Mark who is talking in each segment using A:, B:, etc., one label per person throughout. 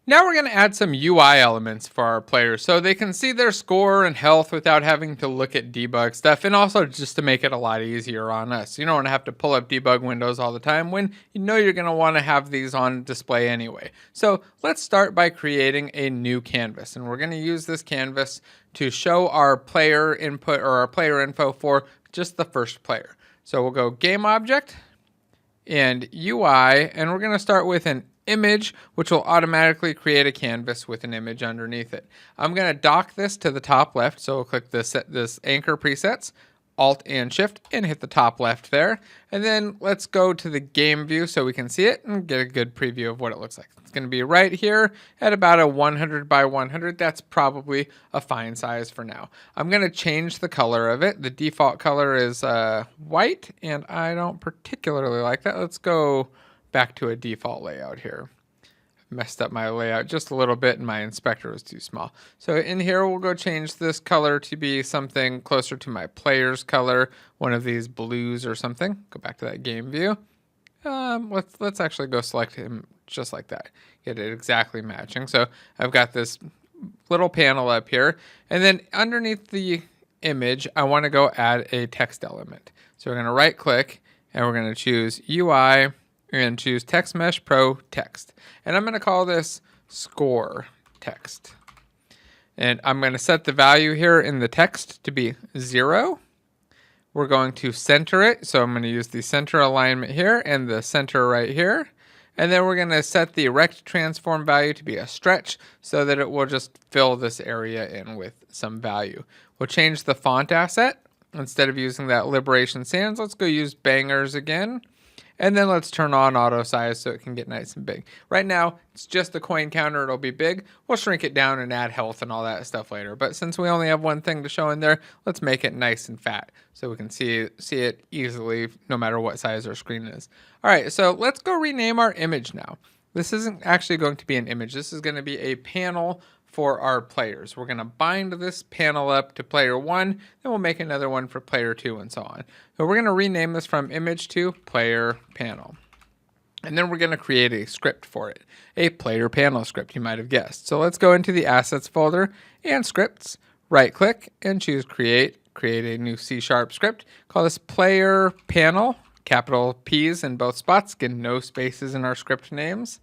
A: Now we're going to add some UI elements for our players so they can see their score and health without having to look at debug stuff, and also just to make it a lot easier on us. You don't want to have to pull up debug windows all the time when you know you're going to want to have these on display anyway. So let's start by creating a new canvas, and we're going to use this canvas to show our player input or our player info for just the first player. So we'll go game object and UI, and we're going to start with an image, which will automatically create a canvas with an image underneath it. I'm going to dock this to the top left, so we'll click this anchor presets, Alt and Shift, and hit the top left there. And then let's go to the game view so we can see it and get a good preview of what it looks like. It's going to be right here at about a 100 by 100. That's probably a fine size for now. I'm going to change the color of it. The default color is white, and I don't particularly like that. Let's go back to a default layout here. Messed up my layout just a little bit and my inspector was too small. So in here we'll go change this color to be something closer to my player's color, one of these blues or something. Go back to that game view. Let's actually go select him just like that. Get it exactly matching. So I've got this little panel up here, and then underneath the image I want to go add a text element. So we're going to right click and we're going to choose UI. We're going to choose Text Mesh Pro Text. And I'm going to call this score text. And I'm going to set the value here in the text to be 0. We're going to center it. So I'm going to use the center alignment here and the center right here. And then we're going to set the rect transform value to be a stretch so that it will just fill this area in with some value. We'll change the font asset. Instead of using that Liberation Sans, let's go use Bangers again. And then let's turn on auto size so it can get nice and big. Right now, it's just a coin counter. It'll be big. We'll shrink it down and add health and all that stuff later. But since we only have one thing to show in there, let's make it nice and fat so we can see it easily no matter what size our screen is. All right, so let's go rename our image now. This isn't actually going to be an image. This is going to be a panel for our players. We're going to bind this panel up to player 1, then we'll make another one for player 2 and so on. So we're going to rename this from image to player panel. And then we're going to create a script for it, a player panel script, you might have guessed. So let's go into the assets folder and scripts, right click and choose create a new C# script. Call this player panel, capital P's in both spots, get no spaces in our script names.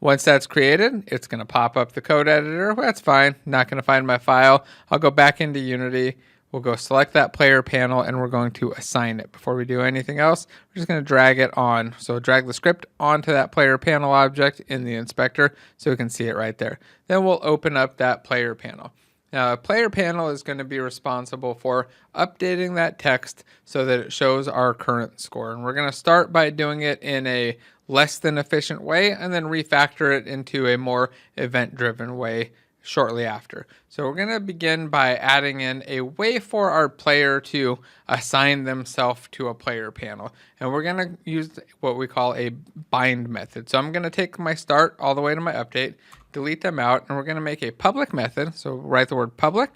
A: Once that's created, it's going to pop up the code editor. Well, that's fine. Not going to find my file. I'll go back into Unity. We'll go select that player panel, and we're going to assign it. Before we do anything else, we're just going to drag it on. So drag the script onto that player panel object in the inspector so we can see it right there. Then we'll open up that player panel. Now, a player panel is going to be responsible for updating that text so that it shows our current score. And we're going to start by doing it in a less than efficient way and then refactor it into a more event-driven way shortly after. So we're going to begin by adding in a way for our player to assign themselves to a player panel. And we're going to use what we call a bind method. So I'm going to take my start all the way to my update, delete them out, and we're going to make a public method. So write the word public,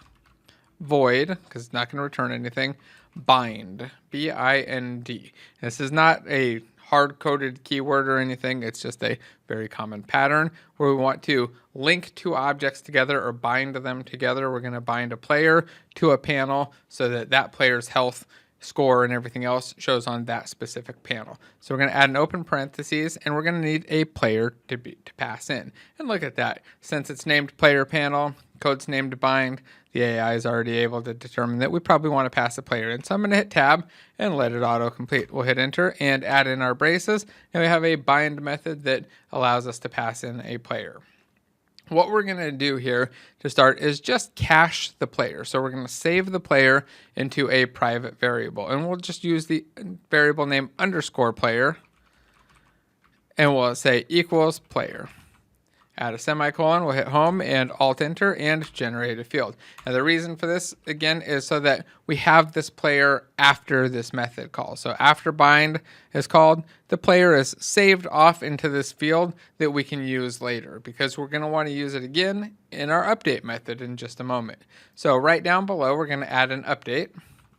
A: void, because it's not going to return anything, bind, B-I-N-D. This is not a hard-coded keyword or anything. It's just a very common pattern where we want to link two objects together or bind them together. We're going to bind a player to a panel so that that player's health, score, and everything else shows on that specific panel. So we're going to add an open parentheses, and we're going to need a player to pass in. And look at that. Since it's named player panel, code's named bind, the AI is already able to determine that we probably want to pass a player in. So I'm going to hit tab and let it auto-complete. We'll hit enter and add in our braces, and we have a bind method that allows us to pass in a player. What we're going to do here to start is just cache the player. So we're going to save the player into a private variable, and we'll just use the variable name underscore player, and we'll say equals player. Add a semicolon, we'll hit home and alt enter and generate a field. Now the reason for this again is so that we have this player after this method call. So after bind is called, the player is saved off into this field that we can use later because we're going to want to use it again in our update method in just a moment. So right down below we're going to add an update.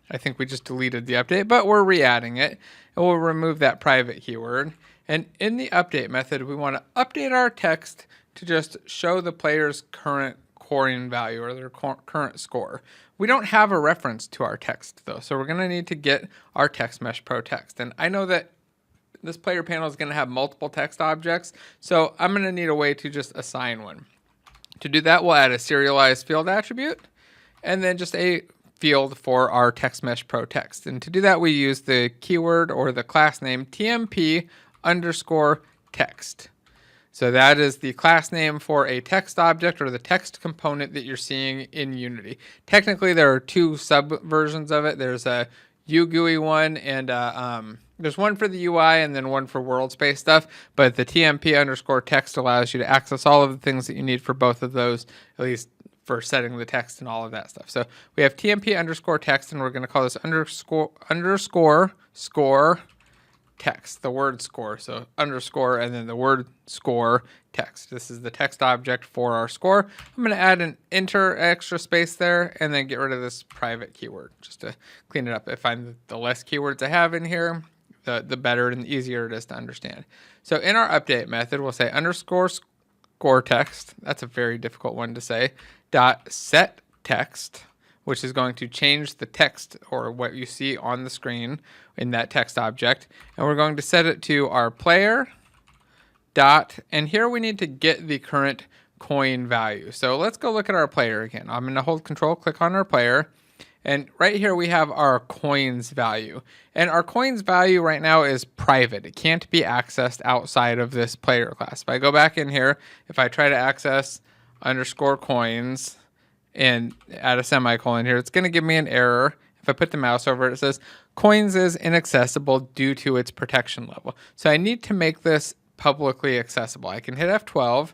A: I think we just deleted the update, but we're re-adding it, and we'll remove that private keyword. And in the update method, we want to update our text to just show the player's current coin value or their current score. We don't have a reference to our text though, so we're going to need to get our Text Mesh Pro text. And I know that this player panel is going to have multiple text objects, so I'm going to need a way to just assign one. To do that, we'll add a serialized field attribute and then just a field for our Text Mesh Pro text. And to do that, we use the keyword or the class name TMP underscore text. So that is the class name for a text object or the text component that you're seeing in Unity. Technically, there are two subversions of it. There's a UGUI one and there's one for the UI and then one for world space stuff. But the TMP underscore text allows you to access all of the things that you need for both of those, at least for setting the text and all of that stuff. So we have TMP underscore text, and we're going to call this underscore score text, the word score. So underscore and then the word score text. This is the text object for our score. I'm going to add an enter extra space there and then get rid of this private keyword just to clean it up. I find that the less keywords I have in here, the better and the easier it is to understand. So in our update method, we'll say underscore score text. That's a very difficult one to say. Dot set text, which is going to change the text or what you see on the screen in that text object. And we're going to set it to our player dot, and here we need to get the current coin value. So let's go look at our player again. I'm going to hold control, click on our player, and right here we have our coins value. And our coins value right now is private. It can't be accessed outside of this player class. If I go back in here, if I try to access underscore coins and add a semicolon here, it's going to give me an error. If I put the mouse over it, it says coins is inaccessible due to its protection level. So I need to make this publicly accessible. I can hit F12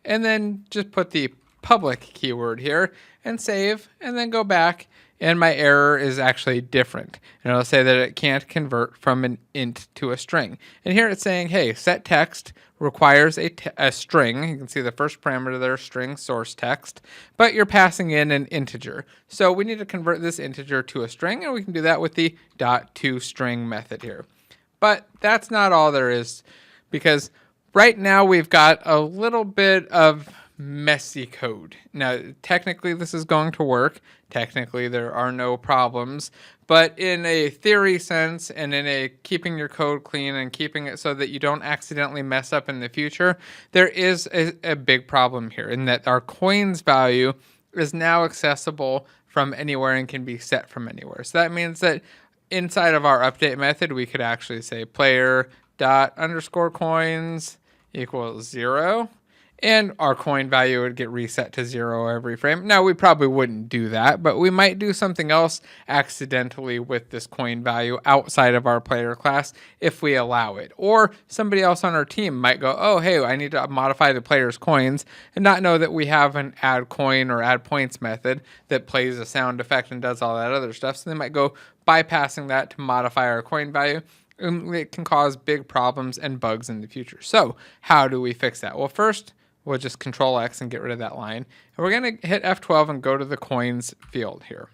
A: and then just put the public keyword here and save and then go back, and my error is actually different. And it'll say that it can't convert from an int to a string. And here it's saying, hey, set text requires a string. You can see the first parameter there, string source text, but you're passing in an integer. So we need to convert this integer to a string, and we can do that with the .toString method here. But that's not all there is, because right now we've got a little bit of messy code. Now, technically this is going to work. Technically there are no problems, but in a theory sense and in a keeping your code clean and keeping it so that you don't accidentally mess up in the future, there is a big problem here in that our coins value is now accessible from anywhere and can be set from anywhere. So that means that inside of our update method, we could actually say player dot underscore coins equals 0. And our coin value would get reset to 0 every frame. Now, we probably wouldn't do that, but we might do something else accidentally with this coin value outside of our player class if we allow it. Or somebody else on our team might go, oh, hey, I need to modify the player's coins, and not know that we have an add coin or add points method that plays a sound effect and does all that other stuff. So they might go bypassing that to modify our coin value. It can cause big problems and bugs in the future. So how do we fix that? Well, first, we'll just Control X and get rid of that line. And we're going to hit F12 and go to the coins field here.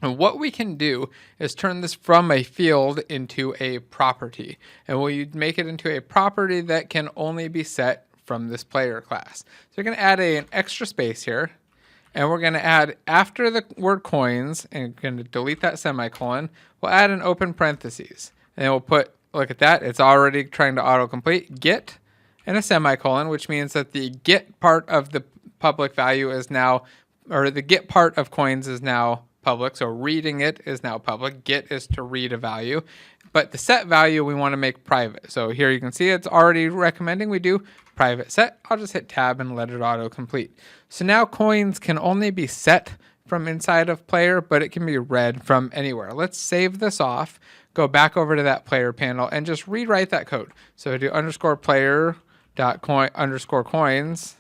A: And what we can do is turn this from a field into a property. And we make it into a property that can only be set from this player class. So we're going to add an extra space here. And we're going to add, after the word coins, and going to delete that semicolon, we'll add an open parentheses. And then we'll put, look at that, it's already trying to autocomplete, get, and a semicolon, which means that the get part of the public value is now, or the get part of coins is now public. So reading it is now public. Get is to read a value. But the set value we want to make private. So here you can see it's already recommending we do private set. I'll just hit tab and let it autocomplete. So now coins can only be set from inside of player, but it can be read from anywhere. Let's save this off, go back over to that player panel and just rewrite that code. So do underscore player dot coin underscore coins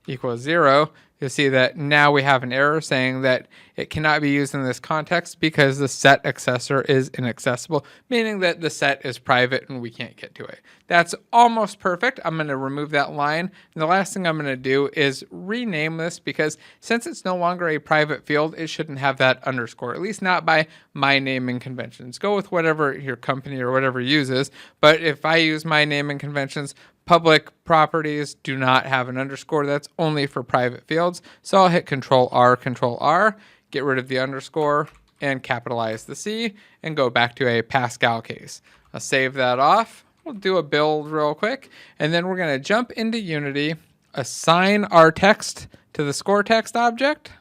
A: equals 0. You'll see that now we have an error saying that it cannot be used in this context because the set accessor is inaccessible, meaning that the set is private and we can't get to it. That's almost perfect. I'm going to remove that line. And the last thing I'm going to do is rename this, because since it's no longer a private field, it shouldn't have that underscore, at least not by my naming conventions. Go with whatever your company or whatever uses. But if I use my naming conventions, public properties do not have an underscore. That's only for private fields. So I'll hit Control R, get rid of the underscore and capitalize the C and go back to a Pascal case. I'll save that off. We'll do a build real quick, and then we're going to jump into Unity, assign our text to the score text object,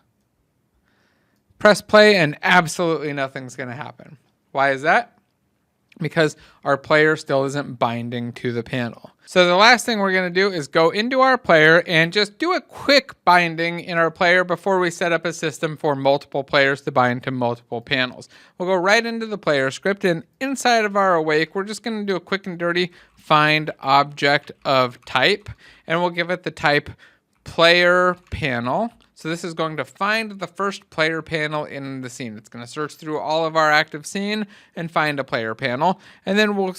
A: press play, and absolutely nothing's going to happen. Why is that? Because our player still isn't binding to the panel. So the last thing we're going to do is go into our player and just do a quick binding in our player before we set up a system for multiple players to bind to multiple panels. We'll go right into the player script, and inside of our awake, we're just going to do a quick and dirty find object of type, and we'll give it the type player panel. So this is going to find the first player panel in the scene. It's going to search through all of our active scene and find a player panel. And then we'll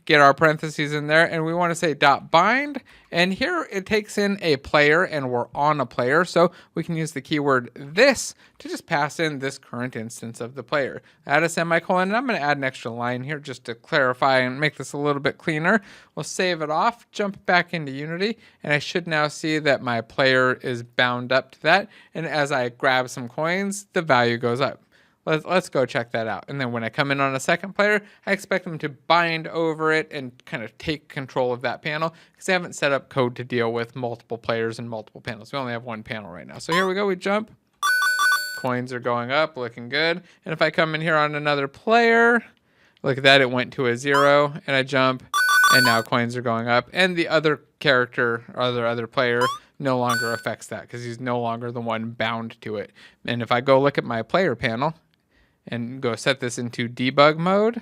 A: get our parentheses in there, and we want to say .bind. And here it takes in a player, and we're on a player. So we can use the keyword this to just pass in this current instance of the player. Add a semicolon, and I'm going to add an extra line here just to clarify and make this a little bit cleaner. We'll save it off, jump back into Unity, and I should now see that my player is bound up to that. And as I grab some coins, the value goes up. Let's go check that out. And then when I come in on a second player, I expect them to bind over it and kind of take control of that panel, because I haven't set up code to deal with multiple players and multiple panels. We only have one panel right now. So here we go, we jump. Coins are going up, looking good. And if I come in here on another player, look at that, it went to a 0, and I jump, and now coins are going up. And the other character, or the other player, no longer affects that because he's no longer the one bound to it. And if I go look at my player panel and go set this into debug mode,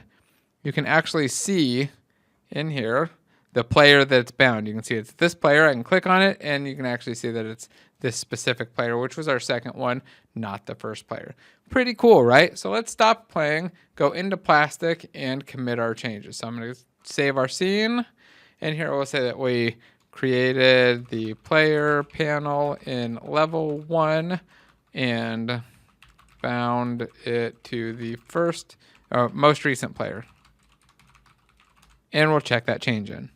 A: you can actually see in here the player that's bound. You can see it's this player. I can click on it, and you can actually see that it's this specific player, which was our second one, not the first player. Pretty cool, right? So let's stop playing, go into plastic, and commit our changes. So I'm going to save our scene, and here we'll say that we created the player panel in level 1 and bound it to the most recent player. And we'll check that change in.